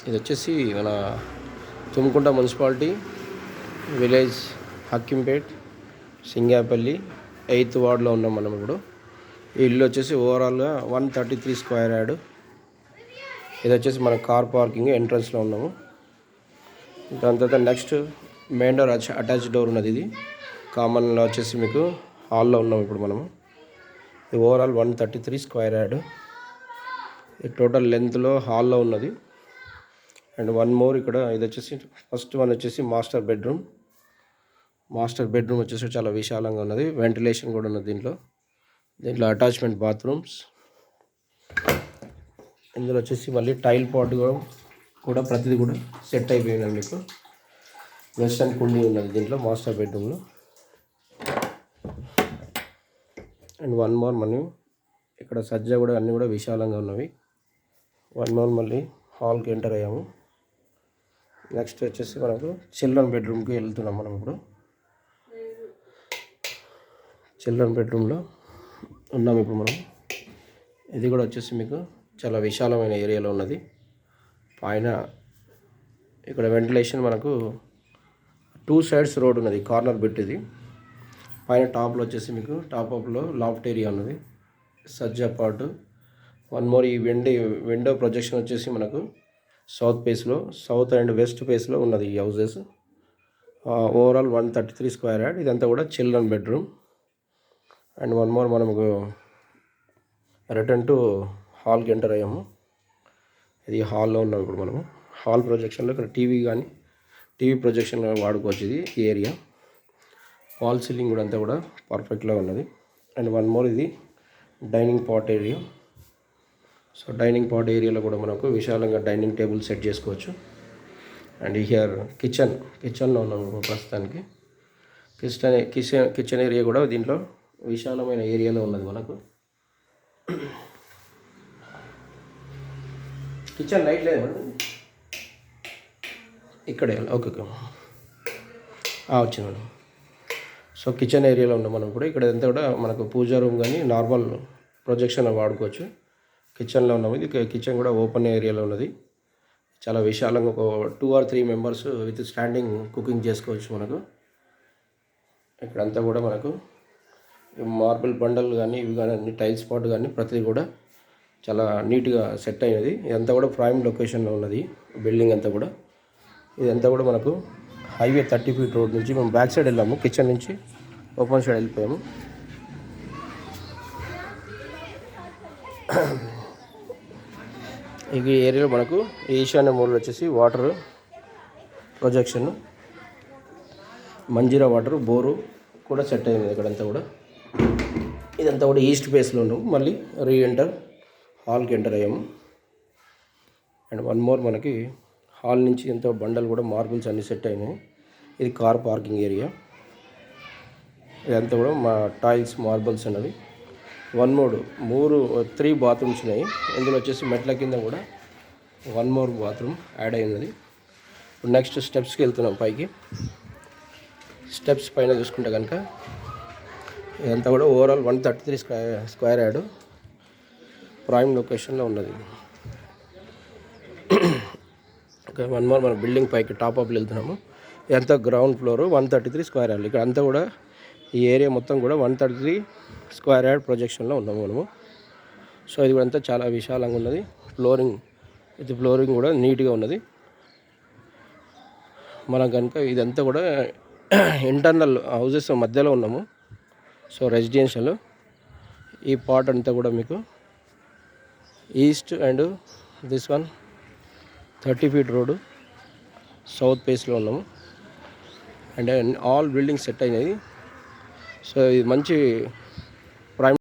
ఇది వచ్చేసి మన తుమ్కుంట మున్సిపాలిటీ విలేజ్ హక్కింపేట్ సింగాపల్లి 8th వార్డులో ఉన్నాం మనం ఇప్పుడు. ఈ ఇల్లు వచ్చేసి ఓవరాల్గా 133 స్క్వేర్ యార్డ్. ఇది వచ్చేసి మన కార్ పార్కింగ్ ఎంట్రన్స్లో ఉన్నాము. దాని తర్వాత next main door attach door ఉన్నది. ఇది కామన్లో వచ్చేసి మీకు హాల్లో ఉన్నాము ఇప్పుడు మనము. ఇది ఓవరాల్ 133 స్క్వేర్ యార్డ్. ఇది టోటల్ లెంత్లో హాల్లో ఉన్నది. అండ్ వన్ మోర్ ఇక్కడ ఇది వచ్చేసి ఫస్ట్ వన్ వచ్చేసి మాస్టర్ బెడ్రూమ్ వచ్చేసి చాలా విశాలంగా ఉన్నది. వెంటిలేషన్ కూడా ఉన్నది దీంట్లో అటాచ్మెంట్ బాత్రూమ్స్. ఇందులో వచ్చేసి మళ్ళీ టైల్ పాట్ కూడా ప్రతిదీ కూడా సెట్ అయిపోయినది. మీకు వెస్టర్న్ కుండీ ఉన్నది దీంట్లో మాస్టర్ బెడ్రూమ్లో. అండ్ వన్ మోర్ మనం ఇక్కడ సజ్జ కూడా అన్నీ కూడా విశాలంగా ఉన్నవి. వన్ మోర్ మళ్ళీ హాల్కి ఎంటర్ అయ్యాము. నెక్స్ట్ వచ్చేసి మనకు చిల్డ్రన్ బెడ్రూమ్కి వెళ్తున్నాం మనం ఇప్పుడు. చిల్డ్రన్ బెడ్రూమ్లో ఉన్నాము ఇప్పుడు మనం. ఇది కూడా వచ్చేసి మీకు చాలా విశాలమైన ఏరియాలో ఉన్నది. పైన ఇక్కడ వెంటిలేషన్ మనకు 2 సైడ్స్ రోడ్ ఉన్నది, కార్నర్ బిట్ ఇది. పైన టాప్లో వచ్చేసి మీకు టాప్లో లాఫ్ట్ ఏరియా ఉన్నది, సజ్జా పార్ట్. వన్ మోర్ ఈ విండో ప్రొజెక్షన్ వచ్చేసి మనకు సౌత్ అండ్ వెస్ట్ ఫేస్లో ఉన్నది ఈ హౌజెస్. Overall 133 square yard. ఇదంతా కూడా children bedroom. And one more మనకు రిటర్న్ టు హాల్కి ఎంటర్ అయ్యాము. ఇది హాల్లో ఉన్నాం ఇప్పుడు మనము. హాల్ ప్రొజెక్షన్లో ఇక్కడ టీవీ ప్రొజెక్షన్లో వాడుకోవచ్చు ఇది ఈ ఏరియా. వాల్ సీలింగ్ కూడా అంతా కూడా పర్ఫెక్ట్గా ఉన్నది. అండ్ వన్ మోర్ ఇది dining part area. So dining part ఏరియాలో కూడా మనకు విశాలంగా డైనింగ్ టేబుల్ సెట్ చేసుకోవచ్చు. అండ్ హియర్ కిచెన్లో ఉన్నాము ప్రస్తుతానికి. కిచెన్ ఏరియా కూడా దీంట్లో విశాలమైన ఏరియాలో ఉన్నది మనకు. కిచెన్ లైట్ లేదు మేడం ఇక్కడే. ఓకే వచ్చింది మేడం. సో కిచెన్ ఏరియాలో ఉన్నాం మనం ఇప్పుడు. ఇక్కడ అంతా కూడా మనకు పూజా రూమ్ కానీ నార్మల్ ప్రొజెక్షన్ వాడుకోవచ్చు. కిచెన్లో ఉన్నాము. ఇది కిచెన్ కూడా ఓపెన్ ఏరియాలో ఉన్నది. చాలా విశాలంగా ఒక 2 or 3 members with standing cooking చేసుకోవచ్చు మనకు. ఇక్కడంతా కూడా మనకు మార్బుల్ బండల్ కానీ ఇవి కానీ అన్ని టైల్స్ పాట్ కానీ ప్రతిదీ కూడా చాలా నీట్గా సెట్ అయినది. ఇదంతా కూడా ప్రైమ్ లొకేషన్లో ఉన్నది బిల్డింగ్ అంతా కూడా. ఇదంతా కూడా మనకు హైవే 30 feet రోడ్ నుంచి మేము బ్యాక్ సైడ్ వెళ్ళాము. కిచెన్ నుంచి ఓపెన్ సైడ్ వెళ్ళిపోయాము. ఈ ఏరియాలో మనకు ఈశాన్య మూలలో వచ్చేసి water projection, Manjira water bore కూడా సెట్ అయింది ఇక్కడంతా కూడా. ఇదంతా కూడా ఈస్ట్ ఫేస్లో ఉన్నాము. మళ్ళీ హాల్కి ఎంటర్ అయ్యాము. అండ్ వన్ మోర్ మనకి హాల్ నుంచి ఎంతో బండలు కూడా మార్బుల్స్ అన్నీ సెట్ అయినాయి. ఇది కార్ పార్కింగ్ ఏరియా. ఇదంతా కూడా మా టైల్స్ మార్బుల్స్ అన్నవి. 3 బాత్రూమ్స్ ఉన్నాయి. ఇందులో వచ్చేసి మెట్ల కింద కూడా 1 more బాత్రూమ్ యాడ్ అయినది. ఇప్పుడు నెక్స్ట్ స్టెప్స్కి వెళ్తున్నాం పైకి. స్టెప్స్ పైన చూసుకుంటే కనుక ఇదంతా కూడా ఓవరాల్ 133 స్క్వేర్ యార్డ్ ప్రైమ్ లొకేషన్లో ఉన్నది. ఓకే వన్ మోర్ మన బిల్డింగ్ పైకి టాప్అప్లో వెళ్తున్నాము. ఇదంతా గ్రౌండ్ ఫ్లోర్ 133 స్క్వేర్ యార్డ్. ఇక్కడ అంతా కూడా ఈ ఏరియా మొత్తం కూడా 133 స్క్వేర్ యార్డ్ ప్రొజెక్షన్లో ఉన్నాము మనము. సో ఇది కూడా అంతా చాలా విశాలంగా ఉన్నది. ఫ్లోరింగ్ కూడా నీట్గా ఉన్నది. మనం కనుక ఇదంతా కూడా ఇంటర్నల్ హౌజెస్ మధ్యలో ఉన్నాము. సో రెసిడెన్షియల్ ఈ పార్ట్ అంతా కూడా మీకు east and this one 30 feet road south ఫేస్లో ఉన్నాము. అండ్ ఆల్ బిల్డింగ్స్ సెట్ అయినాయి. సో ఇది మంచి ప్రైమ్